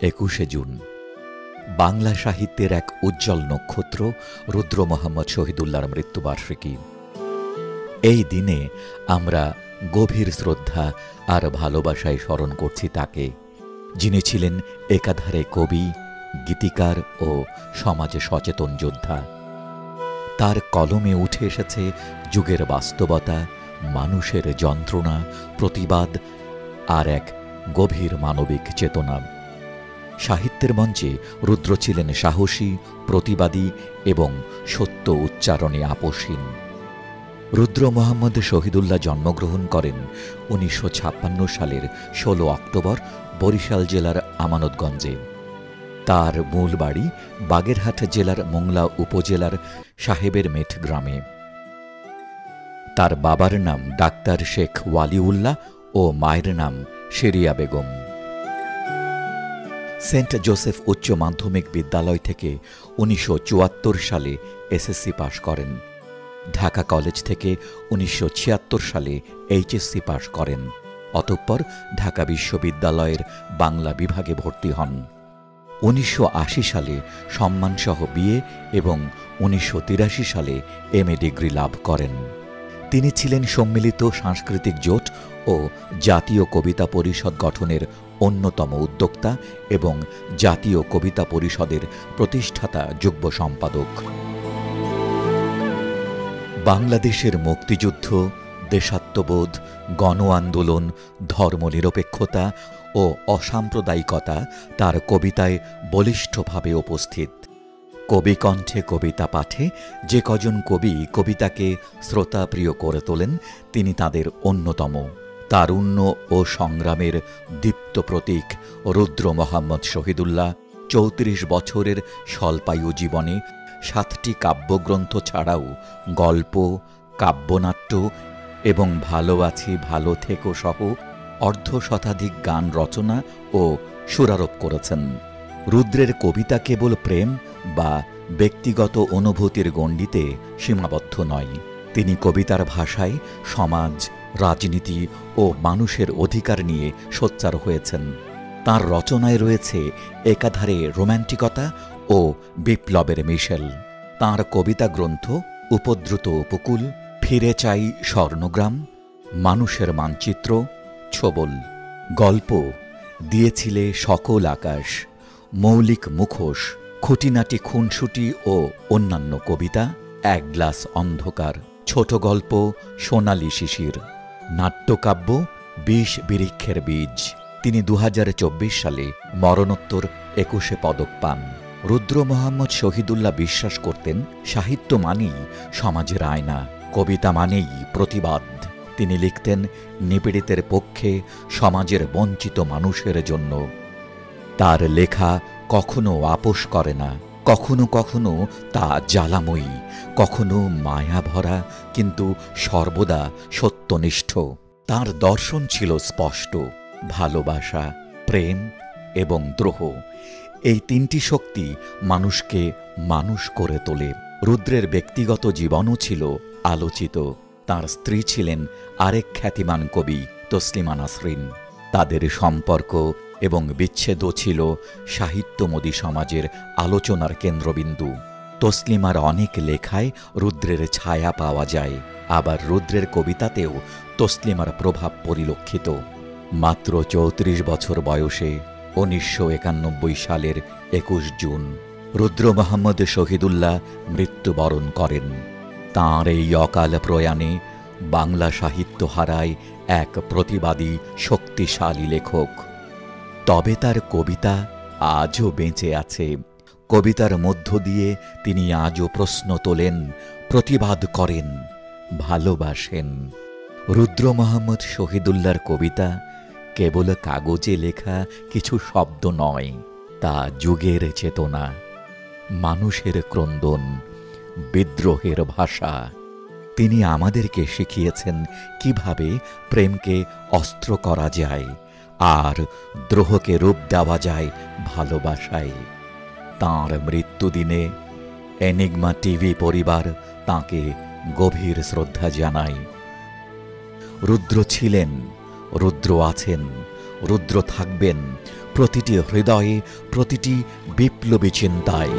21শে June Bangla সাহিত্যের এক উজ্জ্বল নক্ষত্র রুদ্র মোহাম্মদ শহীদুল্লাহর মৃত্যুবার্ষিকী। এই দিনে আমরা গভীর শ্রদ্ধা আর ভালোবাসায় স্মরণ করছি তাকে, যিনি ছিলেন একাধারে কবি, গীতিকার ও সমাজে সচেতন যোদ্ধা। তার কলমে উঠে এসেছে যুগের বাস্তবতা, মানুষের যন্ত্রণা, প্রতিবাদ আর এক গভীর মানবিক চেতনা। সাহিত্যের মঞ্চে রুদ্র ছিলেন সাহসী, প্রতিবাদী এবং সত্য উচ্চারণে আপোষহীন। রুদ্র মোহাম্মদ শহীদুল্লাহ জন্মগ্রহণ করেন ১৯৫৬ সালের ১৬ অক্টোবর বরিশাল জেলার আমানতগঞ্জে। তার মূল বাড়ি বাগেরহাট জেলার মোংলা উপজেলার সাহেবের মেট গ্রামে। তার বাবার নাম ডাক্তার শেখ ওয়ালিউল্লাহ ও মায়ের নাম শেরিয়া বেগম। সেন্ট জোসেফ উচ্চ মাধ্যমিক বিদ্যালয় থেকে ১৯৭৪ সালে এসএসসি পাশ করেন। ঢাকা কলেজ থেকে ১৯৭৬ সালে এইচএসসি পাশ করেন। অতঃপর ঢাকা বিশ্ববিদ্যালয়ের বাংলা বিভাগে ভর্তি হন। ১৯৮০ সালে সম্মানসহ বিএ এবং ১৯৮৩ সালে এমএ ডিগ্রি লাভ করেন। তিনি ছিলেন সম্মিলিত সাংস্কৃতিক জোট ও জাতীয় কবিতা পরিষদ গঠনের অন্যতম উদ্যোক্তা এবং জাতীয় কবিতা পরিষদের প্রতিষ্ঠাতা যুগ্ম সম্পাদক। বাংলাদেশের মুক্তিযুদ্ধ, দেশাত্মবোধ, গণ আন্দোলন, ধর্মনিরপেক্ষতা ও অসাম্প্রদায়িকতা তার কবিতায় বলিষ্ঠভাবে উপস্থিত। কবিকণ্ঠে কবিতা পাঠে যে কজন কবি কবিতাকে শ্রোতাপ্রিয় করে তোলেন, তিনি তাদের অন্যতম। তারুণ্য ও সংগ্রামের দীপ্ত প্রতীক রুদ্র মোহাম্মদ শহীদুল্লাহ ৩৪ বছরের স্বল্পায়ু জীবনে ৭টি কাব্যগ্রন্থ ছাড়াও গল্প, কাব্যনাট্য এবং ভালো আছি ভালো থেকো সহ অর্ধশতাধিক গান রচনা ও সুরারোপ করেছেন। রুদ্রের কবিতা কেবল প্রেম বা ব্যক্তিগত অনুভূতির গণ্ডিতে সীমাবদ্ধ নয়। তিনি কবিতার ভাষায় সমাজ, রাজনীতি ও মানুষের অধিকার নিয়ে সোচ্চার হয়েছেন। তাঁর রচনায় রয়েছে একাধারে রোম্যান্টিকতা ও বিপ্লবের মিশেল। তাঁর কবিতা গ্রন্থ উপদ্রুত উপকূল, ফিরে চাই স্বর্ণগ্রাম, মানুষের মানচিত্র, ছোবল, গল্প দিয়েছিলে সকল আকাশ, মৌলিক মুখোশ, খুঁটিনাটি খুনসুটি ও অন্যান্য কবিতা, এক গ্লাস অন্ধকার, ছোট গল্প সোনালি শিশির, নাট্যকাব্য ২০ বৃক্ষের বীজ। তিনি ২০২৪ সালে মরণোত্তর ২১শে পদক পান। রুদ্র মোহাম্মদ শহীদুল্লাহ বিশ্বাস করতেন, সাহিত্য মানেই সমাজের আয়না, কবিতা মানেই প্রতিবাদ। তিনি লিখতেন নিপীড়িতের পক্ষে, সমাজের বঞ্চিত মানুষের জন্য। তার লেখা কখনো আপোষ করে না, কখনো কখনো তা জ্বালাময়ী, কখনো মায়া ভরা, কিন্তু সর্বদা সত্যনিষ্ঠ। তার দর্শন ছিল স্পষ্ট: ভালোবাসা, প্রেম এবং দ্রোহ। এই তিনটি শক্তি মানুষকে মানুষ করে তোলে। রুদ্রের ব্যক্তিগত জীবনও ছিল আলোচিত। তার স্ত্রী ছিলেন আরেক খ্যাতিমান কবি তসলিমা নাসরিন। তাদের সম্পর্ক এবং বিচ্ছেদও ছিল সাহিত্যমোদী সমাজের আলোচনার কেন্দ্রবিন্দু। তসলিমার অনেক লেখায় রুদ্রের ছায়া পাওয়া যায়, আবার রুদ্রের কবিতাতেও তসলিমার প্রভাব পরিলক্ষিত। মাত্র ৩৪ বছর বয়সে ১৯৯১ সালের ২১ জুন রুদ্র মোহাম্মদ শহীদুল্লাহ মৃত্যুবরণ করেন। তাঁর এই অকাল প্রয়াণে বাংলা সাহিত্য হারায় এক প্রতিবাদী, শক্তিশালী লেখক। তবে তার কবিতা আজও বেঁচে আছে। কবিতার মধ্য দিয়ে তিনি আজও প্রশ্ন তোলেন, প্রতিবাদ করেন, ভালোবাসেন। রুদ্র মোহাম্মদ শহীদুল্লাহর কবিতা কেবল কাগজে লেখা কিছু শব্দ নয়, তা যুগের চেতনা, মানুষের ক্রন্দন, বিদ্রোহের ভাষা। তিনি আমাদেরকে শিখিয়েছেন কিভাবে প্রেমকে অস্ত্র করা যায় আর দ্রোহকে রূপ দেওয়া যায় ভালোবাসায়। তাঁর মৃত্যুদিনে এনিগমা টিভি পরিবার তাঁকে গভীর শ্রদ্ধা জানায়। রুদ্র ছিলেন, রুদ্র আছেন, রুদ্র থাকবেন প্রতিটি হৃদয়ে, প্রতিটি বিপ্লবী চিন্তায়।